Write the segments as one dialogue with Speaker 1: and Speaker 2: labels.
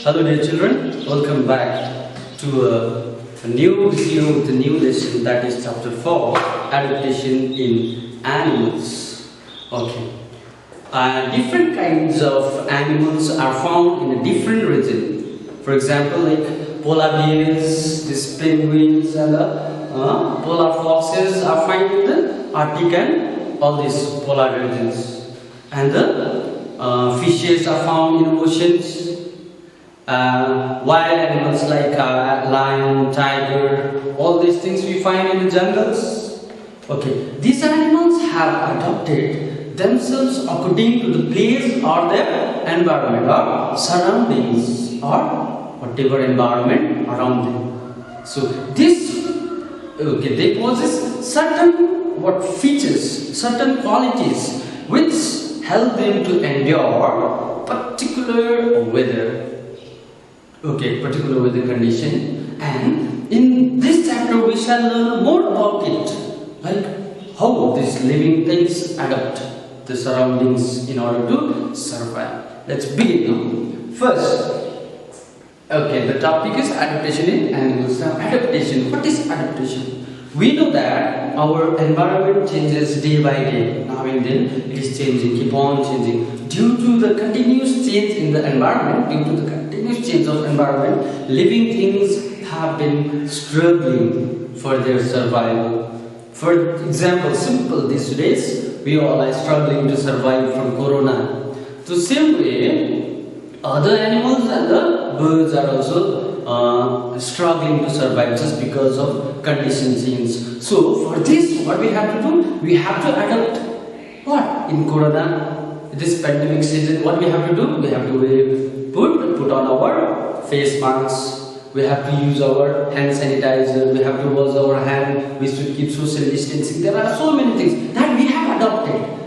Speaker 1: Hello dear children, welcome back to a new video with a new lesson, that is chapter 4, Adaptation in Animals. Okay. Different kinds of animals are found in a different region. For example, like polar bears, these penguins and polar foxes are found in the Arctic and all these polar regions. And the fishes are found in oceans. Wild animals like lion, tiger, all these things we find in the jungles. Okay, these animals have adapted themselves according to the place or their environment or surroundings or whatever environment around them. So this, okay, they possess certain features, certain qualities which help them to endure particular weather. Okay, particular weather condition, and in this chapter we shall learn more about it, like how these living things adapt the surroundings in order to survive. Let's begin now. First, okay, the topic is adaptation in animals. Now, adaptation. What is adaptation? We know that our environment changes day by day. Now and then it is changing, keep on changing. Due to the continuous change in the environment, due to the continuous change of environment, living things have been struggling for their survival. For example, simple these days, we all are struggling to survive from corona. So same way, other animals and the birds are also struggling to survive just because of condition change. So for this, what we have to do? We have to adapt. What? In corona, this pandemic season, what we have to do? We have to put on our face masks. We have to use our hand sanitizer. We have to wash our hand. We should keep social distancing. There are so many things that we have adopted.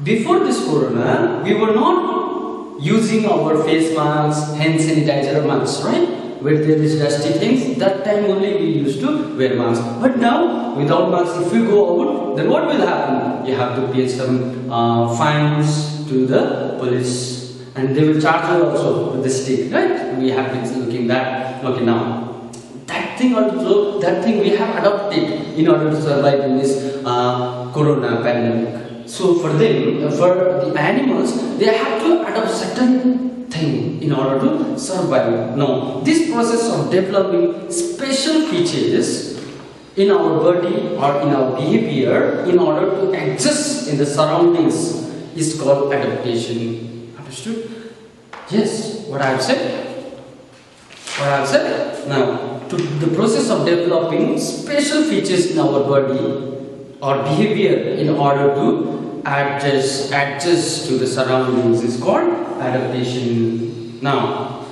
Speaker 1: Before this corona, we were not using our face masks, hand sanitizer masks, right? Where there is dusty things, that time only we used to wear masks. But now, without masks, if we go out, then what will happen? You have to pay some fines to the police, and they will charge you also with the stick, right? We have been looking that. Okay, now that thing also, that thing we have adopted in order to survive in this corona pandemic. So for them, for the animals, they have to adopt certain thing in order to survive. Now, this process of developing special features in our body or in our behavior in order to adjust in the surroundings is called adaptation. Understood? Yes, what I have said? What I have said? Now, to the process of developing special features in our body or behavior in order to adjust to the surroundings is called adaptation. Now,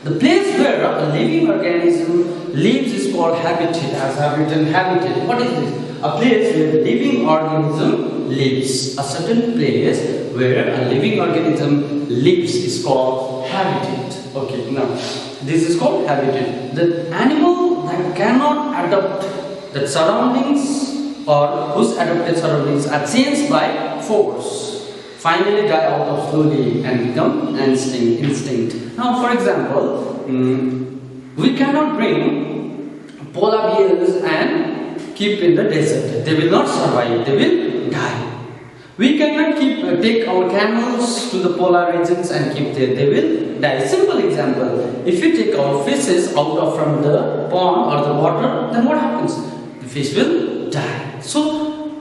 Speaker 1: the place where a living organism lives is called habitat, as I have written habitat. What is this? A place where the living organism lives. A certain place where a living organism lives is called habitat. Okay, now this is called habitat. The animal that cannot adapt the surroundings or whose adapted surroundings are changed by force finally die out of slowly and become instinct. Now, for example, we cannot bring polar bears and keep in the desert. They will not survive. They will die. We cannot take our camels to the polar regions and keep there. They will die. Simple example. If we take our fishes out from the pond or the water, then what happens? The fish will die. So,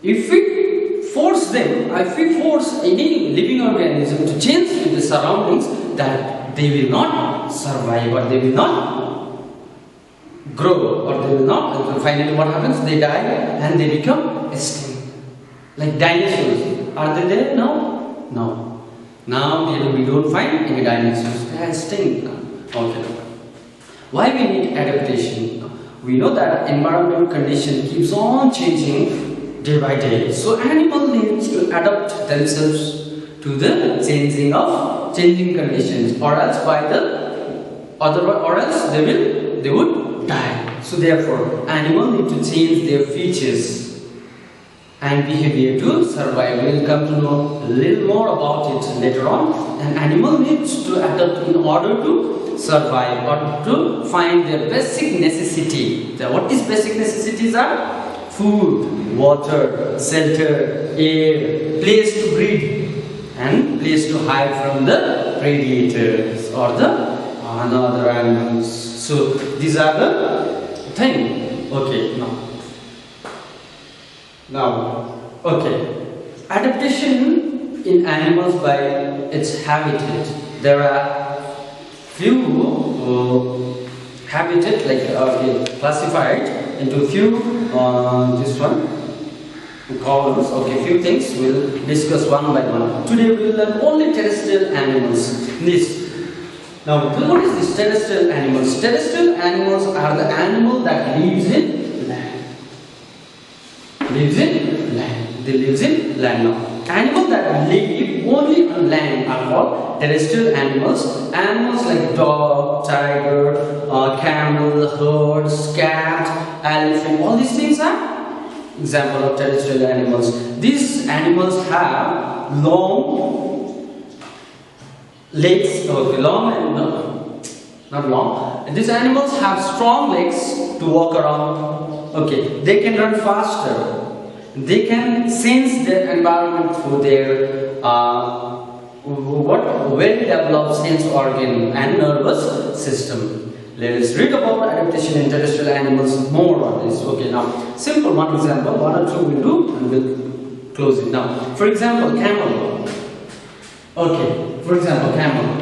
Speaker 1: if we force them, if we force any living organism to change with the surroundings, that they will not survive or they will not grow or they will not, finally what happens? They die and they become extinct. Like dinosaurs. Are they there now? No. Now we don't find any dinosaurs. They are extinct. Okay. Why we need adaptation? We know that environmental condition keeps on changing day by day. So animal needs to adapt themselves to the changing conditions, or else they would die. So therefore, animal need to change their features and behavior to survive. We will come to know a little more about it later on. An animal needs to adapt in order to survive or to find their basic necessity. What is basic necessities are? Food, water, shelter, air, place to breed, and place to hide from the predators or the other animals. So these are the thing. Okay, now, okay. Adaptation in animals by its habitat. There are few habitat classified into few this one columns. Okay, few things we'll discuss one by one. Today we will learn only terrestrial animals. Now, what is this terrestrial animals? Terrestrial animals are the animal that lives in land. They lives in land. Now, animals that live only on land are called terrestrial animals. Animals like dog, tiger, camel, horse, cat, elephant, all these things are example of terrestrial animals. These animals have long legs, long and not long. These animals have strong legs to walk around. Okay, they can run faster. They can sense their environment through their well-developed sense organ and nervous system. Let us read about adaptation in terrestrial animals more on this. Okay, now simple one example, one or two we'll do and we'll close it. Now, for example, camel. Okay, for example, camel.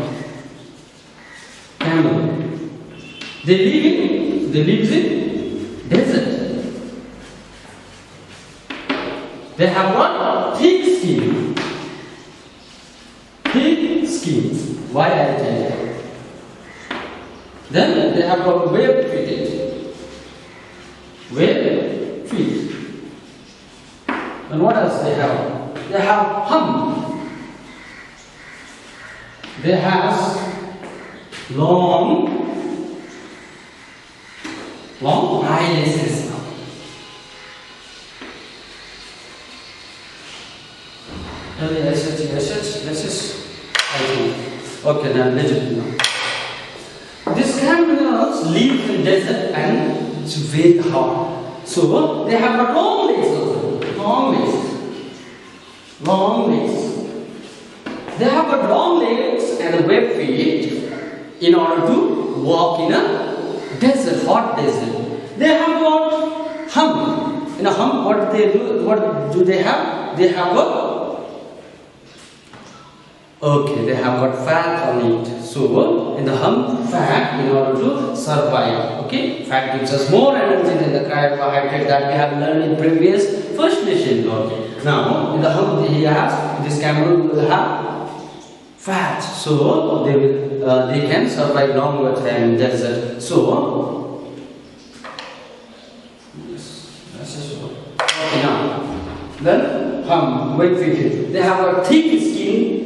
Speaker 1: They live in desert. They have what? Thick skin. Why I tell you? Then they have got webbed feet. And what else they have? They have hump. They have long eyelasses. Okay, now legit now. These camels live in desert and it's very hot. So they have got long legs. They have got long legs and webbed feet in order to walk in a desert, hot desert. They have got hump. In a hump, what do they have? They have got they have got fat on it. So in the hump, fat in order to survive. Okay, fat gives us more energy than the carbohydrate that we have learned in previous first lesson. Okay, now in the hump this camel will have fat, so they can survive longer time in desert. So okay, now then hump, wait for it. They have a thick skin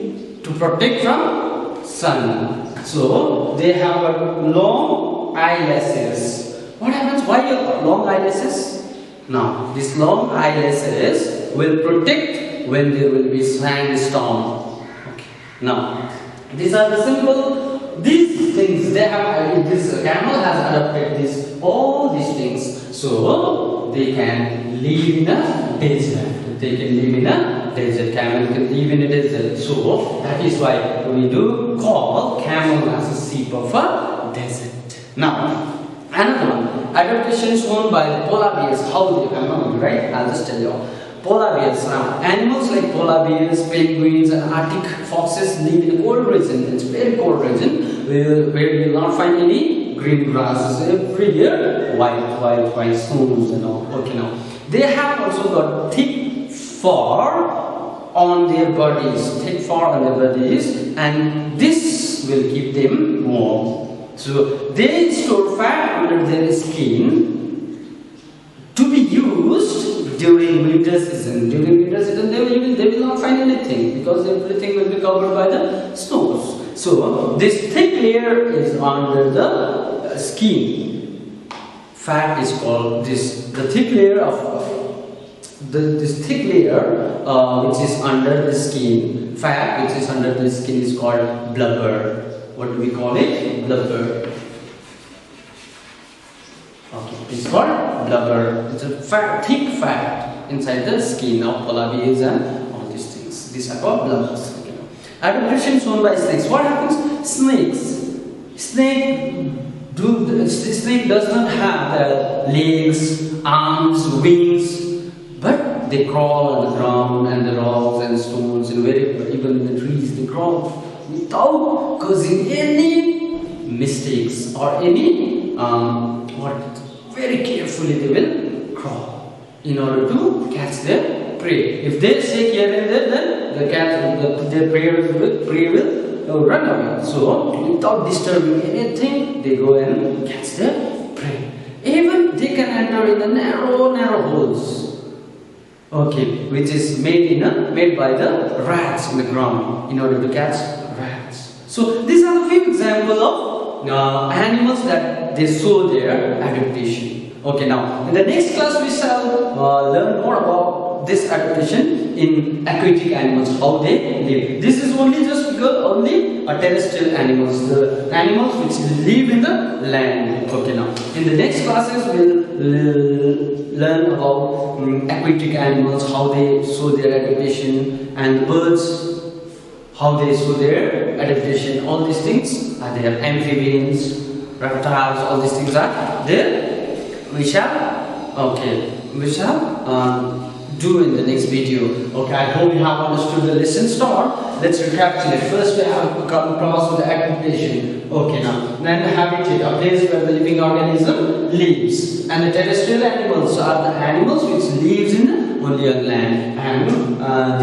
Speaker 1: to protect from sun. So they have a long eyelashes. What happens? Why long eyelashes? Now these long eyelashes will protect when there will be sandstorm. Okay. Now these are the these things they have. This camel has adopted all these things, so they can live in a desert. Camel can live in a desert. So that is why we do call camel as a sheep of a desert. Now, another one, adaptation shown by the polar bears. How they come, right? I'll just tell you. Polar bears. Now, animals like polar bears, penguins, and Arctic foxes live in a cold region. It's a very cold region where you will not find any green grasses. Every year, white stones and all. Okay, now they have also got thick fur on their bodies, and this will keep them warm. So they store fat under their skin to be used during winter season. During winter season, they will not find anything because everything will be covered by the snows. So this thick layer is under the skin. Fat is called this. The thick layer of this thick layer which is under the skin, fat which is under the skin is called blubber. What do we call it? Blubber. Okay, it's called blubber. It's a fat, thick fat inside the skin of polar bears and all these things. These are called blubbers. Okay. Adaptation shown by snakes. What happens? Snake does not have legs, arms, wings, but they crawl on the ground and the rocks and stones and wherever, even in the trees, they crawl without causing any mistakes or any very carefully they will crawl in order to catch their prey. If they shake here and there, then their prey will run away. So without disturbing anything, they go and catch their prey. Even they can enter in the narrow holes, okay, which is made by the rats in the ground in order to catch rats. So these are a few examples of animals that they show their adaptation. Okay, now in the next class we shall learn more about this adaptation in aquatic animals, how they live. This is only terrestrial animals, the animals which live in the land. Okay, now in the next classes we'll learn about aquatic animals, how they show their adaptation, and the birds, how they show their adaptation. All these things are there. Amphibians, reptiles, all these things are there. We shall do in the next video. Okay, I hope you have understood the lesson start. Let's recapitulate. First we have to come across with the adaptation. Okay, now then the habitat, a place where the living organism lives, and the terrestrial animals are the animals which lives in only on land, and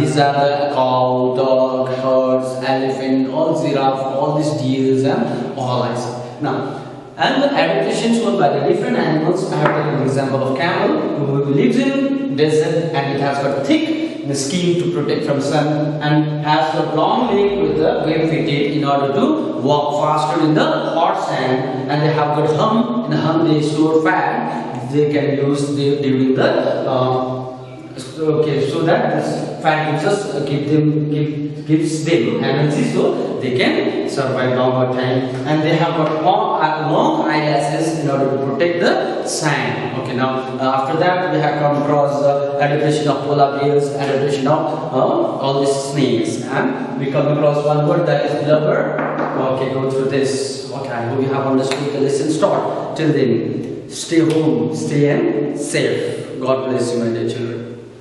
Speaker 1: these are the cow, dog, horse, elephant, all giraffe, all these deers and all I said. Now, and the adaptation shown by the different animals, I have taken an example of camel, who lives in desert and it has got thick skin to protect from sun, and has got long leg with the web fitted in order to walk faster in the hot sand, and they have got hum. In the hum they store fat they can use during the so that this fat gives them energy, so they can survive longer time, and they have got long eyelashes in order to protect the sand. Okay, now after that we have come across the adaptation of polar bears, adaptation of all these snakes, and we come across one word that is blubber. Okay, go through this. Okay, I hope you have understood the lesson start. Till then, stay home, stay safe. God bless you, my dear children.